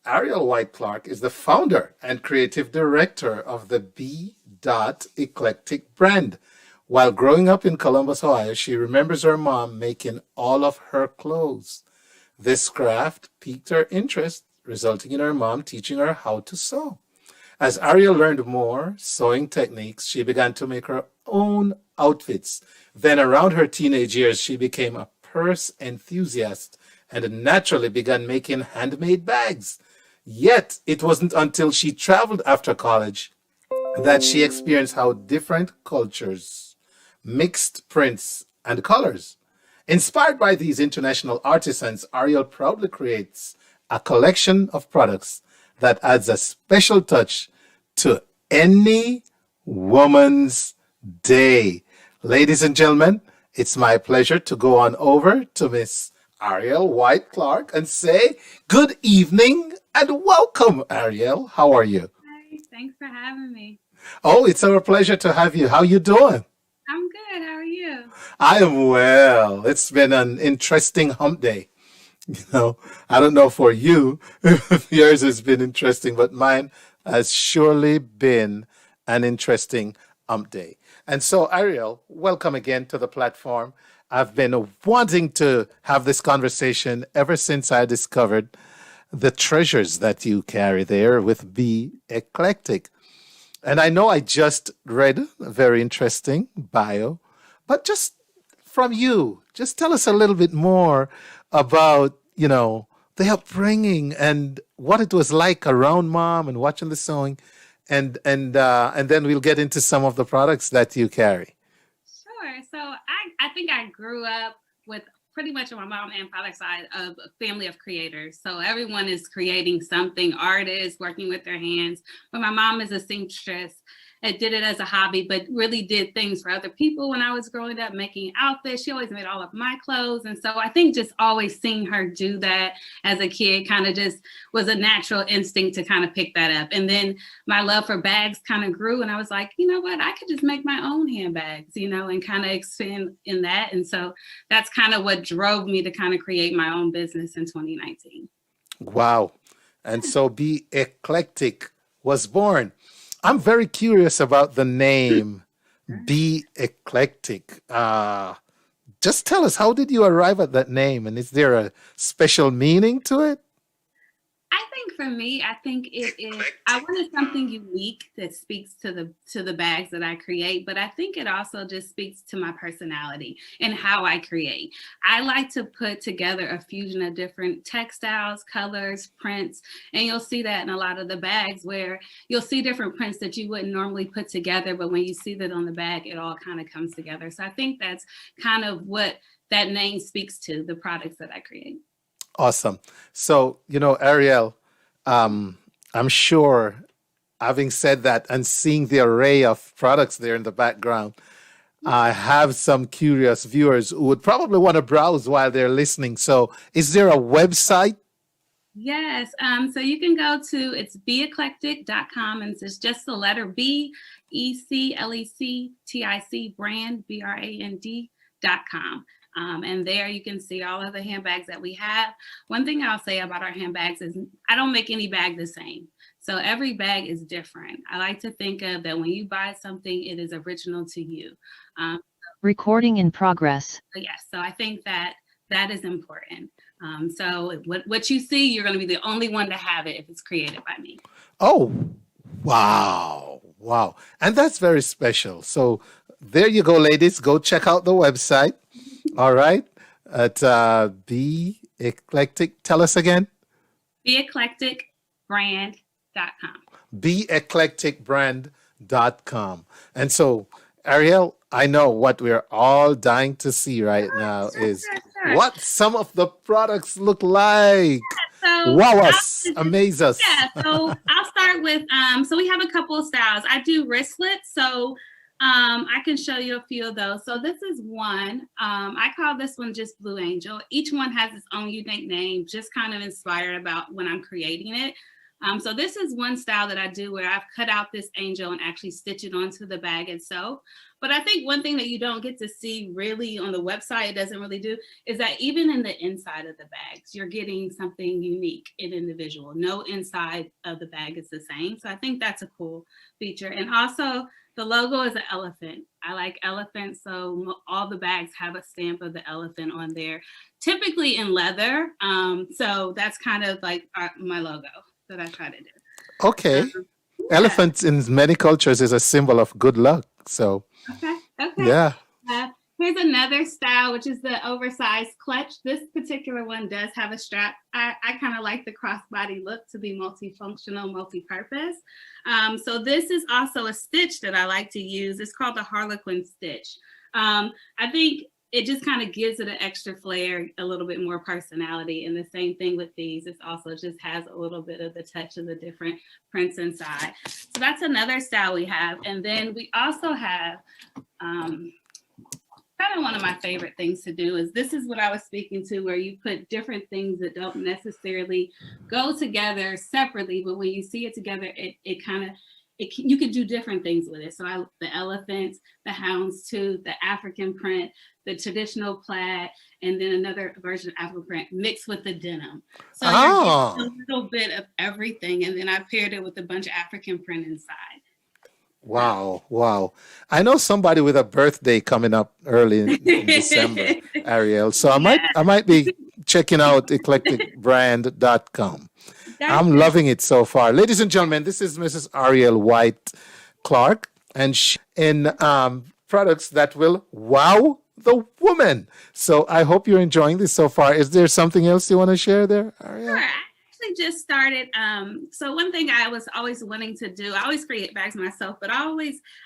Aerryl White-Clarke is the founder and creative director of the B.Eclectic brand. While growing up in Columbus, Ohio, she remembers her mom making all of her clothes. This craft piqued her interest, resulting in her mom teaching her how to sew. As Ariel learned more sewing techniques, she began to make her own outfits. Then, around her teenage years, she became a purse enthusiast and naturally began making handmade bags. Yet, it wasn't until she traveled after college that she experienced how different cultures, mixed prints, and colors. Inspired by these international artisans, Ariel proudly creates a collection of products that adds a special touch to any woman's day. Ladies and gentlemen, it's my pleasure to go on over to Miss Aerryl White-Clarke and say good evening and welcome, Ariel. How are you? Hi, thanks for having me. Oh, it's our pleasure to have you. How you doing? I'm good. How are you? I am well. It's been an interesting hump day. I don't know for you if yours has been interesting, but mine has surely been an interesting hump day. And so, Ariel, welcome again to the platform. I've been wanting to have this conversation ever since I discovered the treasures that you carry there with Be Eclectic. And I know I just read a very interesting bio, but just from you, just tell us a little bit more about, the upbringing and what it was like around mom and watching the sewing, and then we'll get into some of the products that you carry. Sure. So I think I grew up with pretty much on my mom and father's side of a family of creators. So everyone is creating something, artists working with their hands. But my mom is a seamstress and did it as a hobby, but really did things for other people when I was growing up, making outfits. She always made all of my clothes. And so I think just always seeing her do that as a kid kind of just was a natural instinct to kind of pick that up. And then my love for bags kind of grew. And I was like, you know what, I could just make my own handbags, and kind of expand in that. And so that's kind of what drove me to kind of create my own business in 2019. Wow. And so Be Eclectic was born. I'm very curious about the name Be Eclectic. Just tell us, how did you arrive at that name? And is there a special meaning to it? I think for me, I think it is. I wanted something unique that speaks to the bags that I create, but I think it also just speaks to my personality and how I create. I like to put together a fusion of different textiles, colors, prints, and you'll see that in a lot of the bags where you'll see different prints that you wouldn't normally put together, but when you see that on the bag, it all kind of comes together. So I think that's kind of what that name speaks to the products that I create. Awesome. So, Ariel, I'm sure having said that and seeing the array of products there in the background, I have some curious viewers who would probably want to browse while they're listening. So, is there a website? Yes. So you can go to it's beeclectic.com and it's just the letter B, Eclectic brand, brand.com. And there you can see all of the handbags that we have. One thing I'll say about our handbags is I don't make any bag the same. So every bag is different. I like to think of that when you buy something, it is original to you. Um, Recording in progress. but yes, so I think that that is important. So what you see, you're going to be the only one to have it if it's created by me. Oh, wow. Wow. And that's very special. So, there you go, ladies. Go check out the website. All right. At Be Eclectic. Tell us again. Beeclecticbrand.com. Beeclecticbrand.com. And so, Ariel, I know what we're all dying to see right now Sure, is sure, sure. what some of the products look like. So Wow, I'll us, just, amaze us. yeah, so I'll start with so we have a couple of styles. I do wristlets, so I can show you a few of those. So this is one. I call this one just Blue Angel. Each one has its own unique name, just kind of inspired about when I'm creating it. So this is one style that I do where I've cut out this angel and actually stitch it onto the bag itself. But I think one thing that you don't get to see really on the website, it doesn't really do, is that even in the inside of the bags, you're getting something unique and individual. No inside of the bag is the same. So I think that's a cool feature. And also the logo is an elephant. I like elephants, so all the bags have a stamp of the elephant on there, typically in leather. So that's kind of like my logo that I try to do. Okay. Yeah. Elephants in many cultures is a symbol of good luck. So, Okay. yeah. Here's another style, which is the oversized clutch. This particular one does have a strap. I kind of like the crossbody look to be multifunctional, multi-purpose. So this is also a stitch that I like to use. It's called the Harlequin stitch. I think it just kind of gives it an extra flair, a little bit more personality. And the same thing with these. It also just has a little bit of the touch of the different prints inside. So that's another style we have. And then we also have kind of one of my favorite things to do is this is what I was speaking to, where you put different things that don't necessarily go together separately, but when you see it together, you can do different things with it. So the elephants, the houndstooth, the African print, the traditional plaid, and then another version of African print mixed with the denim. So you're getting a little bit of everything, and then I paired it with a bunch of African print inside. Wow, wow. I know somebody with a birthday coming up early in December, Ariel. So I might be checking out eclecticbrand.com. I'm loving it so far. Ladies and gentlemen, this is Mrs. Aerryl White-Clarke, and she in products that will wow the woman. So I hope you're enjoying this so far. Is there something else you want to share there, Ariel? Sure. Just started. So one thing I was always wanting to do, I always create bags myself, but I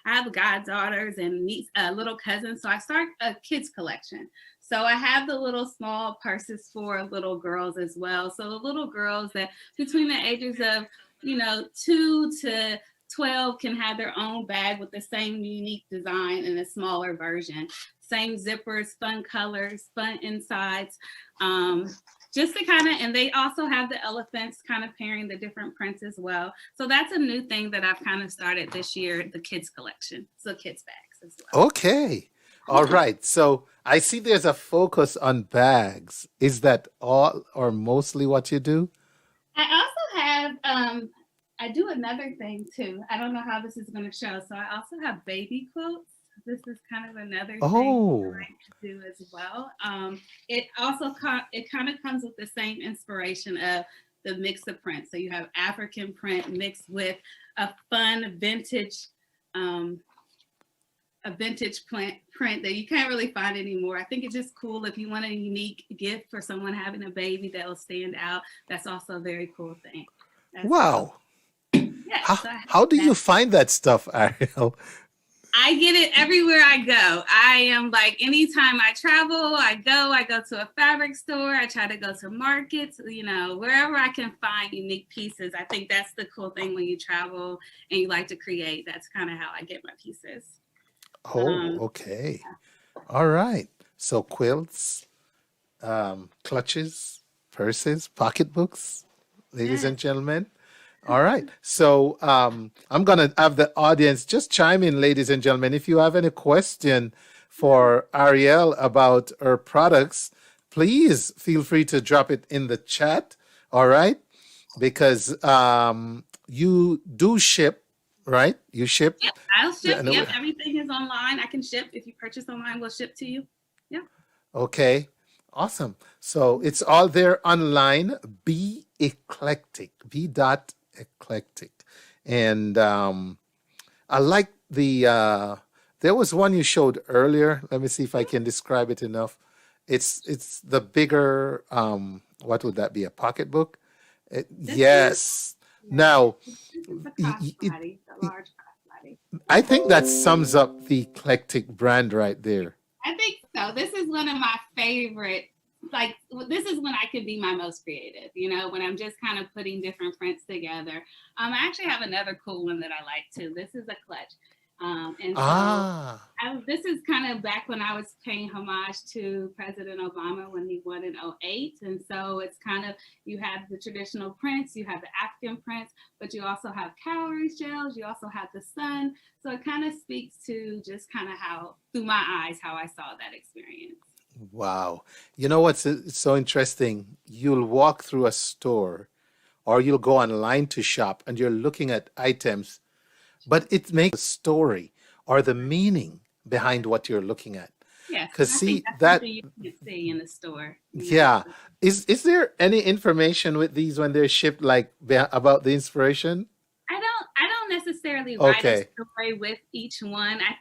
have goddaughters and little cousins. So I start a kids collection. So I have the little small purses for little girls as well. So the little girls that between the ages of, 2 to 12 can have their own bag with the same unique design in a smaller version. Same zippers, fun colors, fun insides. Just to and they also have the elephants kind of pairing the different prints as well. So that's a new thing that I've kind of started this year, the kids collection. So kids bags as well. Okay. All right. So I see there's a focus on bags. Is that all or mostly what you do? I also have, I do another thing too. I don't know how this is going to show. So I also have baby quilts. This is kind of another thing I like to do as well. It also it kind of comes with the same inspiration of the mix of print. So you have African print mixed with a fun vintage, print that you can't really find anymore. I think it's just cool if you want a unique gift for someone having a baby that will stand out. That's also a very cool thing. Wow. Cool. Yeah, how do you find that stuff, Ariel? I get it everywhere I go. I am like, anytime I travel, I go to a fabric store. I try to go to markets, wherever I can find unique pieces. I think that's the cool thing when you travel and you like to create. That's kind of how I get my pieces. Oh, okay. Yeah. All right. So quilts, clutches, purses, pocketbooks, ladies and gentlemen. All right. So I'm going to have the audience just chime in, ladies and gentlemen. If you have any question for Ariel about her products, please feel free to drop it in the chat. All right. Because you do ship, right? You ship? Yep, I'll ship. Yep, everything is online. I can ship. If you purchase online, we'll ship to you. Yeah. Okay. Awesome. So it's all there online. B.Eclectic. B.Eclectic. And I like there was one you showed earlier. Let me see if I can describe it enough. It's the bigger, what would that be? A pocketbook? Yes. Now, I think that sums up the Eclectic brand right there. I think so. This is one of my favorite. Like, this is when I could be my most creative, when I'm just kind of putting different prints together. I actually have another cool one that I like too. This is a clutch. And so Ah, this is kind of back when I was paying homage to President Obama when he won in '08. And so it's kind of, you have the traditional prints, you have the African prints, but you also have cowrie shells, you also have the sun. So it kind of speaks to just kind of how, through my eyes, how I saw that experience. wow. You know what's so interesting? You'll walk through a store or you'll go online to shop and you're looking at items, but it makes a story or the meaning behind what you're looking at. Yes, Because and I think see that's that, something you can see in the store, you know. yeah. Is there any information with these when they're shipped, like about the inspiration? I don't necessarily write a Okay. story with each one. I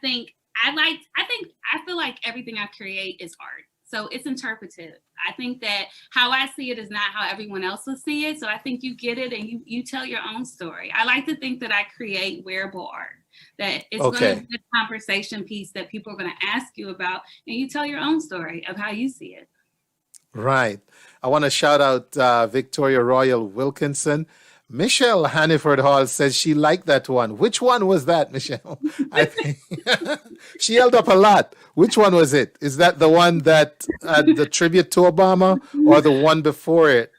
feel like everything I create is art. So it's interpretive. I think that how I see it is not how everyone else will see it. So I think you get it and you tell your own story. I like to think that I create wearable art, that it's going to Okay. be a conversation piece that people are going to ask you about, and you tell your own story of how you see it. Right. I want to shout out Victoria Royal Wilkinson. Michelle Hanniford Hall says she liked that one. Which one was that, Michelle? I think she held up a lot. Which one was it? Is that the one that the tribute to Obama or the one before it?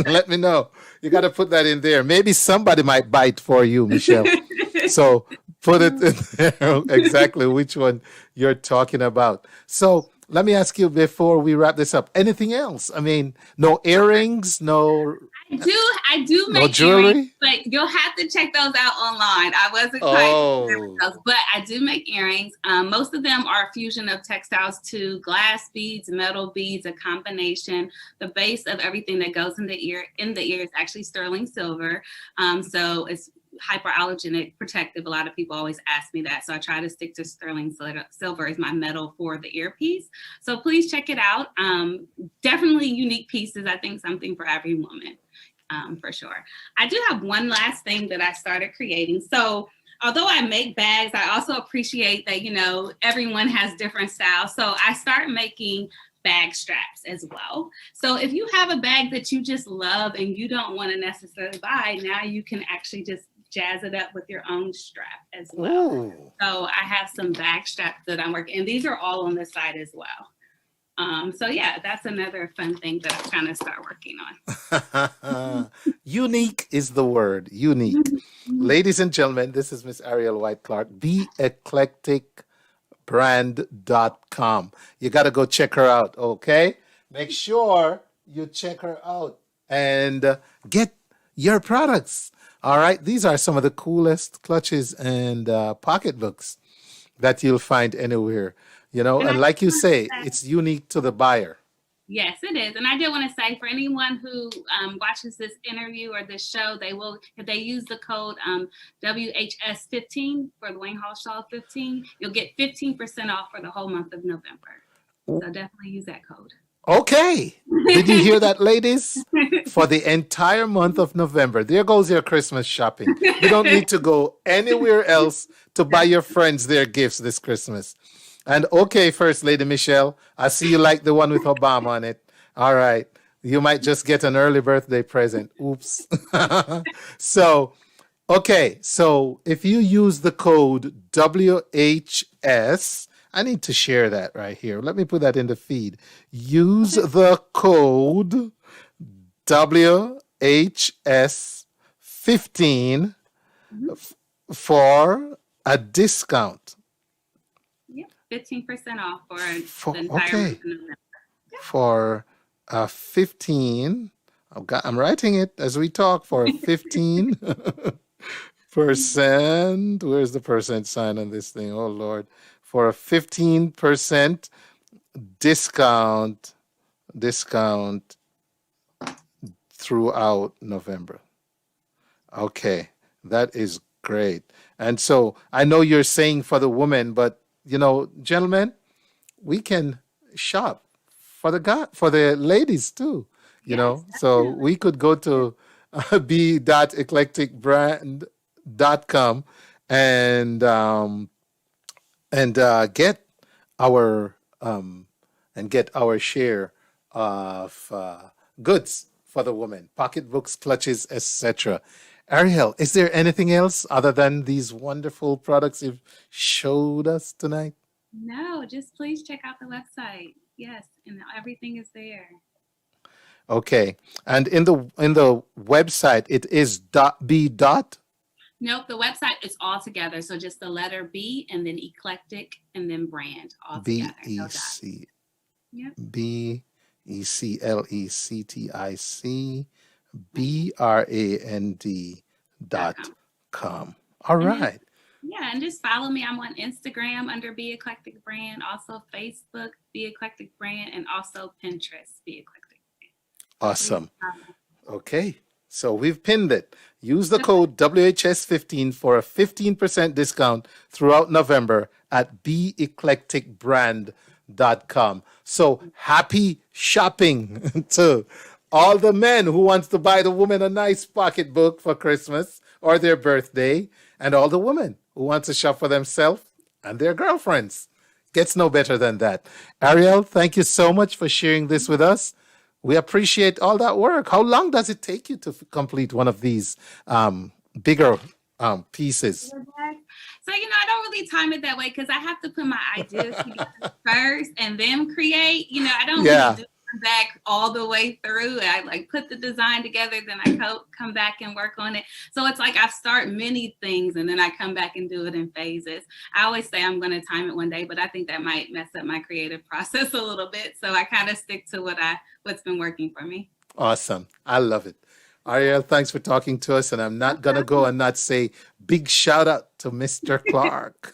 Let me know. You got to put that in there. Maybe somebody might bite for you, Michelle. So put it in there exactly which one you're talking about. So let me ask you before we wrap this up. Anything else? I mean, no earrings, I do no make earrings, jewelry. but you'll have to check those out online. I wasn't quite familiar with Oh, those, but I do make earrings. Most of them are a fusion of textiles to glass beads, metal beads, a combination. The base of everything that goes in the ear is actually sterling silver. So it's hyperallergenic protective. A lot of people always ask me that. So I try to stick to sterling silver as my metal for the earpiece. So please check it out. Definitely unique pieces. I think something for every woman, for sure. I do have one last thing that I started creating. So although I make bags, I also appreciate that, everyone has different styles. So I start making bag straps as well. So if you have a bag that you just love and you don't want to necessarily buy, now you can actually just jazz it up with your own strap as well. ooh. So I have some bag straps that I'm working, and these are all on the side as well. So yeah, that's another fun thing that I'm trying to start working Unique is the word. Unique. on. Ladies and gentlemen, this is Miss Aerryl White-Clarke, Eclectic brand.com. You got to go check her out, okay? Make sure you check her out and get your products. All right. These are some of the coolest clutches and pocketbooks that you'll find anywhere, And I and like you want to say, say, it's unique to the buyer. yes, it is. And I did want to say, for anyone who watches this interview or this show, if they use the code WHS15 for the Wayne Hall Shaw 15, you'll get 15% off for the whole month of November. So definitely use that code. Okay. Did you hear that, ladies? For the entire month of November, there goes your Christmas shopping. You don't need to go anywhere else to buy your friends their gifts this Christmas. And okay, First Lady Michelle, I see you like the one with Obama on it. All right. You might just get an early birthday present. Oops. So, okay. So if you use the code WHS, I need to share that right here. Let me put that in the feed. Use the code WHS15 for a discount. Yep, 15% off for For the entire month okay, of November. for 15. I'm writing it as we talk for 15%. Where's the percent sign on this thing? Oh Lord. For a 15% discount discount throughout November. Okay, that is great. And so I know you're saying for the women, but gentlemen, we can shop for the ladies too. Yes, So definitely. we could go to b.eclecticbrand.com and get our share of goods for the woman, pocketbooks, clutches, etc. Ariel, is there anything else other than these wonderful products you've showed us tonight? No, just please check out the website. Yes, and everything is there. Okay. And in the website, it is .b. Nope, the website is all together. So just the letter B and then eclectic and then brand all together. No dots. B-E-C Yep. B-E-C-L-E-C-T-I-C brand.com. All And then, right. yeah, and just follow me. I'm on Instagram under B.Eclectic Brand, also Facebook, B.Eclectic Brand, and also Pinterest, B.Eclectic Brand. Awesome. Okay. So we've pinned it. Use the code WHS15 for a 15% discount throughout November at beeclecticbrand.com. So happy shopping to all the men who wants to buy the woman a nice pocketbook for Christmas or their birthday, and all the women who want to shop for themselves and their girlfriends. Gets no better than that. Ariel, thank you so much for sharing this with us. We appreciate all that work. How long does it take you to complete one of these bigger pieces? So, I don't really time it that way because I have to put my ideas together first and then create. I don't really do back all the way through. I like put the design together, then I come back and work on it. So it's like I start many things and then I come back and do it in phases. I always say I'm going to time it one day, but I think that might mess up my creative process a little bit. So I kind of stick to what's been working for me. Awesome. I love it. Ariel, thanks for talking to us. And I'm not going to go and not say big shout out to Mr. Clarke.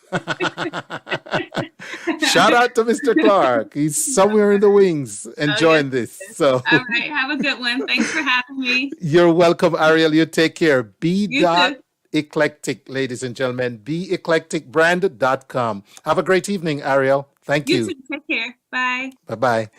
Shout out to Mr. Clarke. He's somewhere in the wings enjoying this. So, all right. Have a good one. Thanks for having me. You're welcome, Ariel. You take care. B.Eclectic, ladies and gentlemen. beeclecticbrand.com. Have a great evening, Ariel. Thank you. You too. Take care. Bye. Bye-bye.